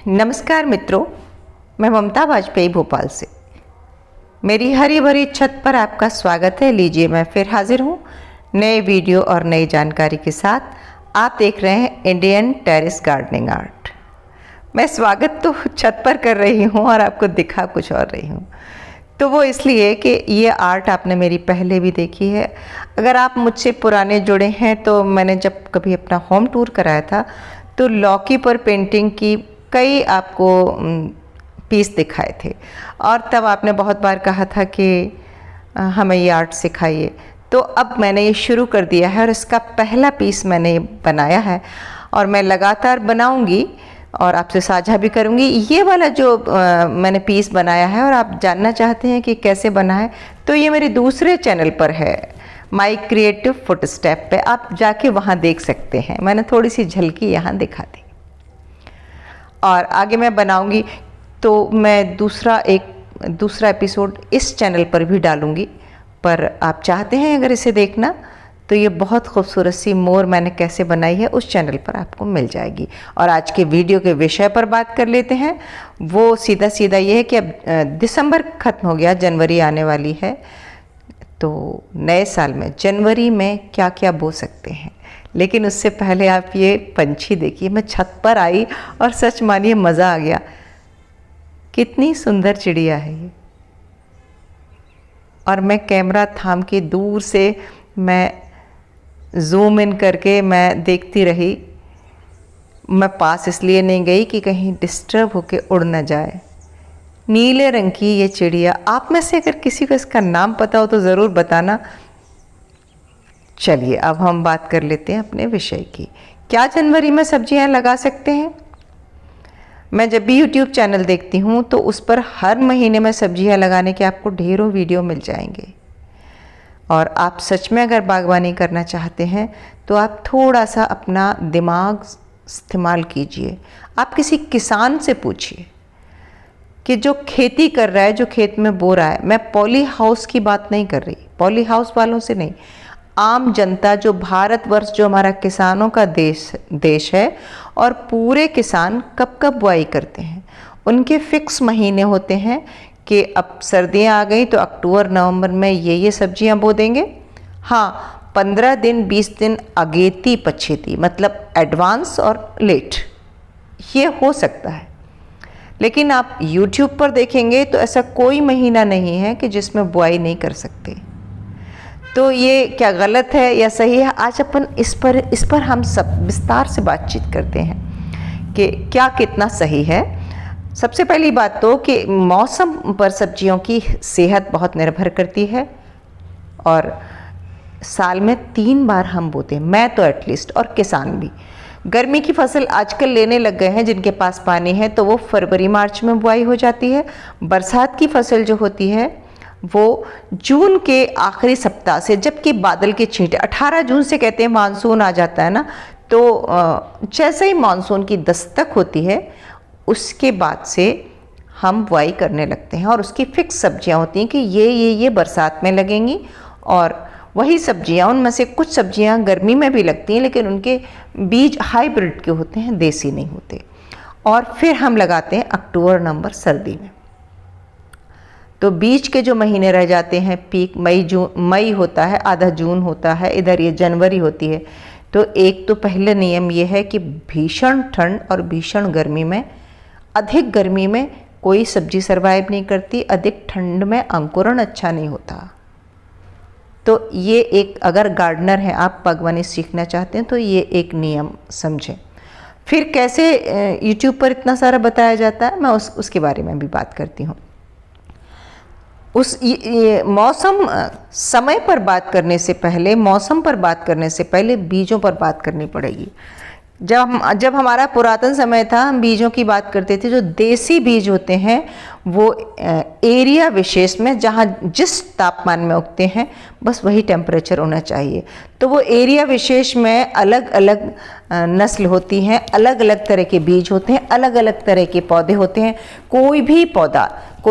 नमस्कार मित्रों, मैं ममता वाजपेयी भोपाल से। मेरी हरी भरी छत पर आपका स्वागत है। लीजिए, मैं फिर हाजिर हूँ नए वीडियो और नई जानकारी के साथ। आप देख रहे हैं इंडियन टेरेस गार्डनिंग आर्ट। मैं स्वागत तो छत पर कर रही हूँ और आपको दिखा कुछ और रही हूँ, तो वो इसलिए कि ये आर्ट आपने मेरी पहले भी देखी है। अगर आप मुझसे पुराने जुड़े हैं तो मैंने जब कभी अपना होम टूर कराया था तो लौकी पर पेंटिंग की कई आपको पीस दिखाए थे और तब आपने बहुत बार कहा था कि हमें ये आर्ट सिखाइए। तो अब मैंने ये शुरू कर दिया है और इसका पहला पीस मैंने बनाया है और मैं लगातार बनाऊंगी और आपसे साझा भी करूंगी। ये वाला जो मैंने पीस बनाया है और आप जानना चाहते हैं कि कैसे बना है, तो ये मेरे दूसरे चैनल पर है, माई क्रिएटिव फुटस्टेप पे। आप जाके वहाँ देख सकते हैं। मैंने थोड़ी सी झलकी यहाँ दिखा दी और आगे मैं बनाऊंगी तो मैं दूसरा एपिसोड इस चैनल पर भी डालूंगी। पर आप चाहते हैं अगर इसे देखना तो ये बहुत खूबसूरत सी मोर मैंने कैसे बनाई है उस चैनल पर आपको मिल जाएगी। और आज के वीडियो के विषय पर बात कर लेते हैं। वो सीधा सीधा ये है कि अब दिसंबर ख़त्म हो गया, जनवरी आने वाली है। तो नए साल में जनवरी में क्या क्या बो सकते हैं, लेकिन उससे पहले आप ये पंछी देखिए। मैं छत पर आई और सच मानिए मज़ा आ गया। कितनी सुंदर चिड़िया है ये। और मैं कैमरा थाम के दूर से मैं जूम इन करके मैं देखती रही। मैं पास इसलिए नहीं गई कि कहीं डिस्टर्ब होके उड़ न जाए। नीले रंग की ये चिड़िया, आप में से अगर किसी को इसका नाम पता हो तो ज़रूर बताना। चलिए अब हम बात कर लेते हैं अपने विषय की। क्या जनवरी में सब्जियां लगा सकते हैं? मैं जब भी YouTube चैनल देखती हूँ तो उस पर हर महीने में सब्जियां लगाने के आपको ढेरों वीडियो मिल जाएंगे। और आप सच में अगर बागवानी करना चाहते हैं तो आप थोड़ा सा अपना दिमाग इस्तेमाल कीजिए। आप किसी किसान से पूछिए कि जो खेती कर रहा है, जो खेत में बो रहा है। मैं पॉली हाउस की बात नहीं कर रही, पॉली हाउस वालों से नहीं। आम जनता, जो भारतवर्ष, जो हमारा किसानों का देश है और पूरे किसान कब कब बुआई करते हैं। उनके फिक्स महीने होते हैं कि अब सर्दियां आ गई तो अक्टूबर नवंबर में ये सब्जियां बो देंगे। हाँ, 15 दिन 20 दिन अगेती पछेती, मतलब एडवांस और लेट, ये हो सकता है। लेकिन आप YouTube पर देखेंगे तो ऐसा कोई महीना नहीं है कि जिसमें बुआई नहीं कर सकते। तो ये क्या गलत है या सही है, आज अपन इस पर हम सब विस्तार से बातचीत करते हैं कि क्या कितना सही है। सबसे पहली बात तो कि मौसम पर सब्जियों की सेहत बहुत निर्भर करती है और साल में 3 बार हम बोते हैं, मैं तो एटलीस्ट, और किसान भी। गर्मी की फसल आजकल लेने लग गए हैं जिनके पास पानी है, तो वो फरवरी मार्च में बुआई हो जाती है। बरसात की फसल जो होती है वो जून के आखिरी सप्ताह से, जबकि बादल के छींटे 18 जून से कहते हैं मानसून आ जाता है ना, तो जैसे ही मानसून की दस्तक होती है उसके बाद से हम बुआई करने लगते हैं। और उसकी फिक्स सब्जियां होती हैं कि ये बरसात में लगेंगी और वही सब्जियां, उनमें से कुछ सब्जियां गर्मी में भी लगती हैं लेकिन उनके बीज हाइब्रिड के होते हैं, देसी नहीं होते। और फिर हम लगाते हैं अक्टूबर नवंबर सर्दी में। तो बीच के जो महीने रह जाते हैं, पीक मई होता है, आधा जून होता है, इधर ये जनवरी होती है। तो एक तो पहले नियम ये है कि भीषण ठंड और भीषण गर्मी में, अधिक गर्मी में कोई सब्जी सरवाइव नहीं करती, अधिक ठंड में अंकुरण अच्छा नहीं होता। तो ये एक, अगर गार्डनर हैं आप, बागवानी सीखना चाहते हैं तो ये एक नियम समझें। फिर कैसे YouTube पर इतना सारा बताया जाता है, मैं उसके बारे में भी बात करती हूँ। मौसम समय पर बात करने से पहले, मौसम पर बात करने से पहले बीजों पर बात करनी पड़ेगी। जब हमारा पुरातन समय था, हम बीजों की बात करते थे। जो देसी बीज होते हैं वो एरिया विशेष में, जहाँ जिस तापमान में उगते हैं बस वही टेम्परेचर होना चाहिए। तो वो एरिया विशेष में अलग अलग नस्ल होती हैं, अलग अलग तरह के बीज होते हैं, अलग अलग तरह के पौधे होते हैं। कोई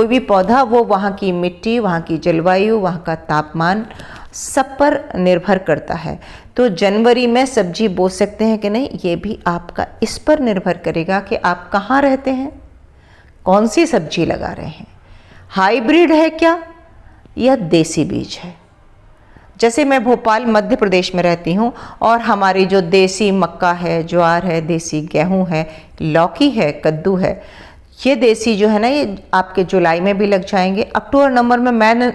भी पौधा वो वहाँ की मिट्टी, वहाँ की जलवायु, वहाँ का तापमान सब पर निर्भर करता है। तो जनवरी में सब्जी बो सकते हैं कि नहीं, ये भी आपका इस पर निर्भर करेगा कि आप कहाँ रहते हैं, कौन सी सब्जी लगा रहे हैं, हाइब्रिड है क्या या देसी बीज है। जैसे मैं भोपाल मध्य प्रदेश में रहती हूँ और हमारी जो देसी मक्का है, ज्वार है, देसी गेहूँ है, लौकी है, कद्दू है, ये देसी जो है ना, ये आपके जुलाई में भी लग जाएंगे। अक्टूबर नवंबर में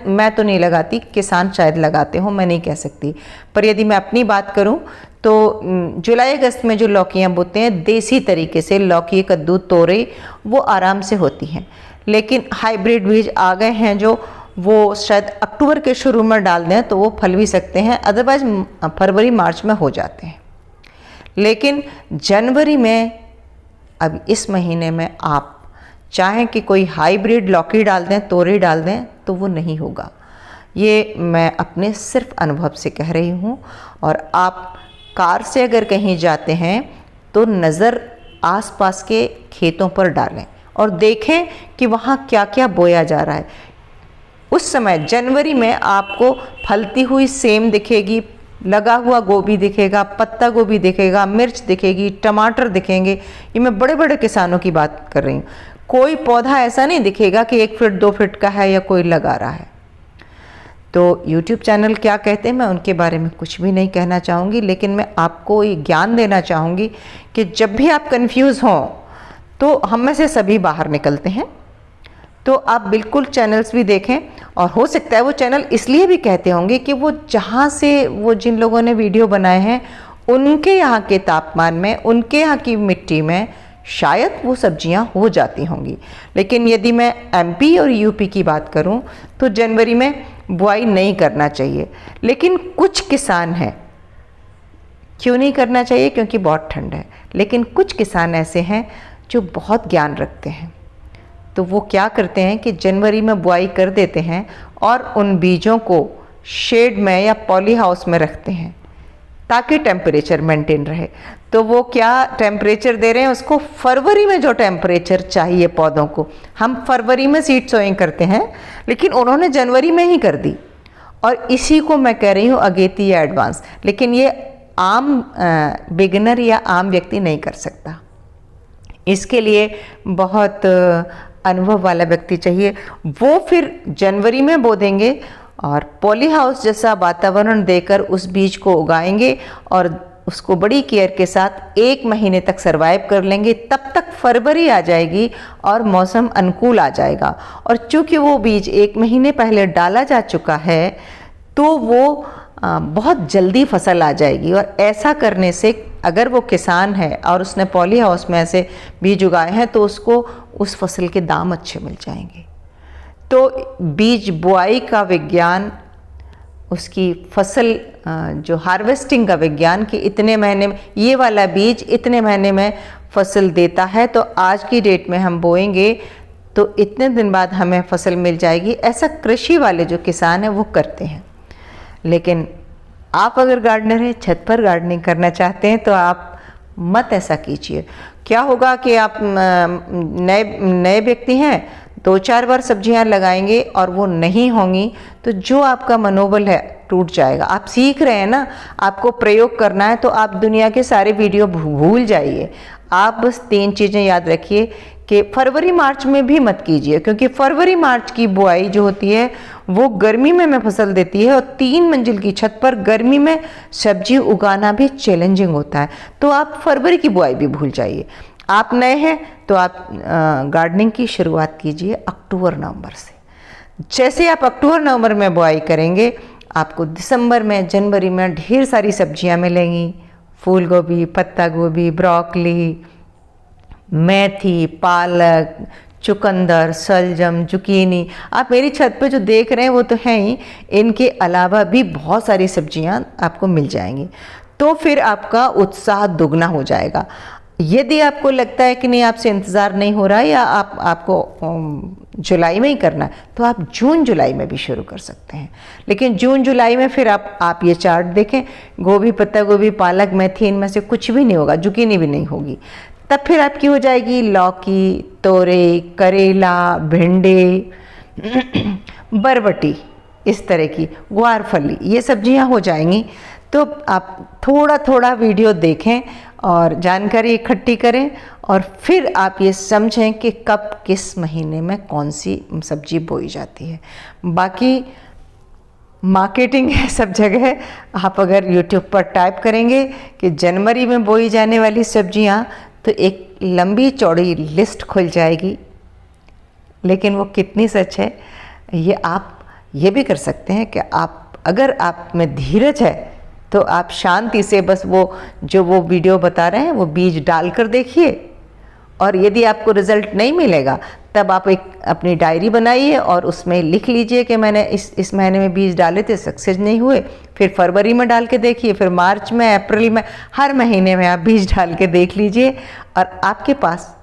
मैं तो नहीं लगाती, किसान शायद लगाते हो, मैं नहीं कह सकती, पर यदि मैं अपनी बात करूं तो जुलाई अगस्त में जो लौकियां बोते हैं देसी तरीके से, लौकी, कद्दू, तोरई, वो आराम से होती हैं। लेकिन हाइब्रिड बीज आ गए हैं जो वो शायद अक्टूबर के शुरू में डाल दें तो वो फल भी सकते हैं, अदरवाइज फरवरी मार्च में हो जाते हैं। लेकिन जनवरी में, अब इस महीने में आप चाहें कि कोई हाइब्रिड लौकी डाल दें, तोरई डाल दें, तो वो नहीं होगा। ये मैं अपने सिर्फ अनुभव से कह रही हूँ। और आप कार से अगर कहीं जाते हैं तो नज़र आसपास के खेतों पर डालें और देखें कि वहाँ क्या क्या बोया जा रहा है। उस समय जनवरी में आपको फलती हुई सेम दिखेगी, लगा हुआ गोभी दिखेगा, पत्ता गोभी दिखेगा, मिर्च दिखेगी, टमाटर दिखेंगे। ये मैं बड़े बड़े किसानों की बात कर रही हूँ। कोई पौधा ऐसा नहीं दिखेगा कि 1 फीट 2 फीट का है या कोई लगा रहा है। तो YouTube चैनल क्या कहते हैं मैं उनके बारे में कुछ भी नहीं कहना चाहूँगी, लेकिन मैं आपको ये ज्ञान देना चाहूँगी कि जब भी आप कंफ्यूज हों तो हम में से सभी बाहर निकलते हैं। तो आप बिल्कुल चैनल्स भी देखें, और हो सकता है वो चैनल इसलिए भी कहते होंगे कि वो जहाँ से वो जिन लोगों ने वीडियो बनाए हैं उनके यहाँ के तापमान में, उनके यहाँ की मिट्टी में शायद वो सब्जियां हो जाती होंगी। लेकिन यदि मैं MP और UP की बात करूं तो जनवरी में बुआई नहीं करना चाहिए। लेकिन कुछ किसान हैं, क्यों नहीं करना चाहिए, क्योंकि बहुत ठंड है। लेकिन कुछ किसान ऐसे हैं जो बहुत ज्ञान रखते हैं, तो वो क्या करते हैं कि जनवरी में बुआई कर देते हैं और उन बीजों को शेड में या पॉली हाउस में रखते हैं ताकि टेम्परेचर मेंटेन रहे। तो वो क्या टेम्परेचर दे रहे हैं उसको, फरवरी में जो टेम्परेचर चाहिए पौधों को, हम फरवरी में सीड सोइंग करते हैं, लेकिन उन्होंने जनवरी में ही कर दी। और इसी को मैं कह रही हूँ अगेती या एडवांस। लेकिन ये आम बिगिनर या आम व्यक्ति नहीं कर सकता, इसके लिए बहुत अनुभव वाला व्यक्ति चाहिए। वो फिर जनवरी में बो देंगे और पॉली हाउस जैसा वातावरण देकर उस बीज को उगाएंगे और उसको बड़ी केयर के साथ 1 महीने तक सरवाइव कर लेंगे। तब तक फरवरी आ जाएगी और मौसम अनुकूल आ जाएगा। और चूंकि वो बीज 1 महीने पहले डाला जा चुका है तो वो बहुत जल्दी फसल आ जाएगी। और ऐसा करने से अगर वो किसान है और उसने पॉली हाउस में ऐसे बीज उगाए हैं तो उसको उस फसल के दाम अच्छे मिल जाएंगे। तो बीज बुआई का विज्ञान, उसकी फसल जो हार्वेस्टिंग का विज्ञान कि इतने महीने में ये वाला बीज इतने महीने में फसल देता है, तो आज की डेट में हम बोएंगे तो इतने दिन बाद हमें फसल मिल जाएगी। ऐसा कृषि वाले जो किसान हैं वो करते हैं। लेकिन आप अगर गार्डनर हैं, छत पर गार्डनिंग करना चाहते हैं, तो आप मत ऐसा कीजिए। क्या होगा कि आप नए व्यक्ति हैं, 2-4 बार सब्जियां लगाएंगे और वो नहीं होंगी तो जो आपका मनोबल है टूट जाएगा। आप सीख रहे हैं ना, आपको प्रयोग करना है, तो आप दुनिया के सारे वीडियो भूल जाइए। आप बस 3 चीज़ें याद रखिए कि फरवरी मार्च में भी मत कीजिए, क्योंकि फरवरी मार्च की बुआई जो होती है वो गर्मी में फसल देती है और 3 मंजिल की छत पर गर्मी में सब्जी उगाना भी चैलेंजिंग होता है। तो आप फरवरी की बुआई भी भूल जाइए। आप नए हैं तो आप गार्डनिंग की शुरुआत कीजिए अक्टूबर नवंबर से। जैसे आप अक्टूबर नवंबर में बुआई करेंगे, आपको दिसंबर में, जनवरी में ढेर सारी सब्जियां मिलेंगी। फूल गोभी, पत्ता गोभी, ब्रोकली, मेथी, पालक, चुकंदर, सलजम, जुकीनी। आप मेरी छत पे जो देख रहे हैं वो तो हैं ही, इनके अलावा भी बहुत सारी सब्जियां आपको मिल जाएंगी। तो फिर आपका उत्साह दुगना हो जाएगा। यदि आपको लगता है कि नहीं, आपसे इंतज़ार नहीं हो रहा है या आपको जुलाई में ही करना है, तो आप जून जुलाई में भी शुरू कर सकते हैं। लेकिन जून जुलाई में फिर आप ये चार्ट देखें, गोभी, पत्ता गोभी, पालक, मेथी, इनमें से कुछ भी नहीं होगा, जुकीनी भी नहीं होगी। तब फिर आपकी हो जाएगी लौकी, तोरई, करेला, भिंडी, बरबटी, इस तरह की ग्वार फली, ये सब्जियां हो जाएंगी। तो आप थोड़ा थोड़ा वीडियो देखें और जानकारी इकट्ठी करें और फिर आप ये समझें कि कब किस महीने में कौन सी सब्जी बोई जाती है। बाकी मार्केटिंग है सब जगह। आप अगर YouTube पर टाइप करेंगे कि जनवरी में बोई जाने वाली सब्जियां, तो एक लंबी चौड़ी लिस्ट खुल जाएगी। लेकिन वो कितनी सच है, ये आप ये भी कर सकते हैं कि अगर आप में धीरज है तो आप शांति से बस वो वीडियो बता रहे हैं वो बीज डालकर देखिए, और यदि आपको रिज़ल्ट नहीं मिलेगा तब आप एक अपनी डायरी बनाइए और उसमें लिख लीजिए कि मैंने इस महीने में बीज डाले थे, सक्सेस नहीं हुए। फिर फरवरी में डाल के देखिए, फिर मार्च में, अप्रैल में, हर महीने में आप बीज डाल के देख लीजिए और आपके पास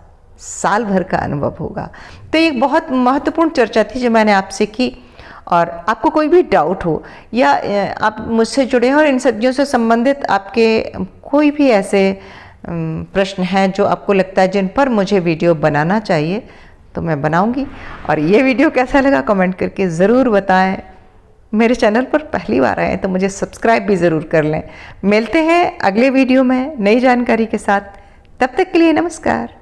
साल भर का अनुभव होगा। तो एक बहुत महत्वपूर्ण चर्चा थी जो मैंने आपसे की। और आपको कोई भी डाउट हो या आप मुझसे जुड़े हैं और इन सब्जियों से संबंधित आपके कोई भी ऐसे प्रश्न हैं जो आपको लगता है जिन पर मुझे वीडियो बनाना चाहिए, तो मैं बनाऊंगी। और ये वीडियो कैसा लगा कमेंट करके ज़रूर बताएं। मेरे चैनल पर पहली बार आए तो मुझे सब्सक्राइब भी ज़रूर कर लें। मिलते हैं अगले वीडियो में नई जानकारी के साथ। तब तक के लिए नमस्कार।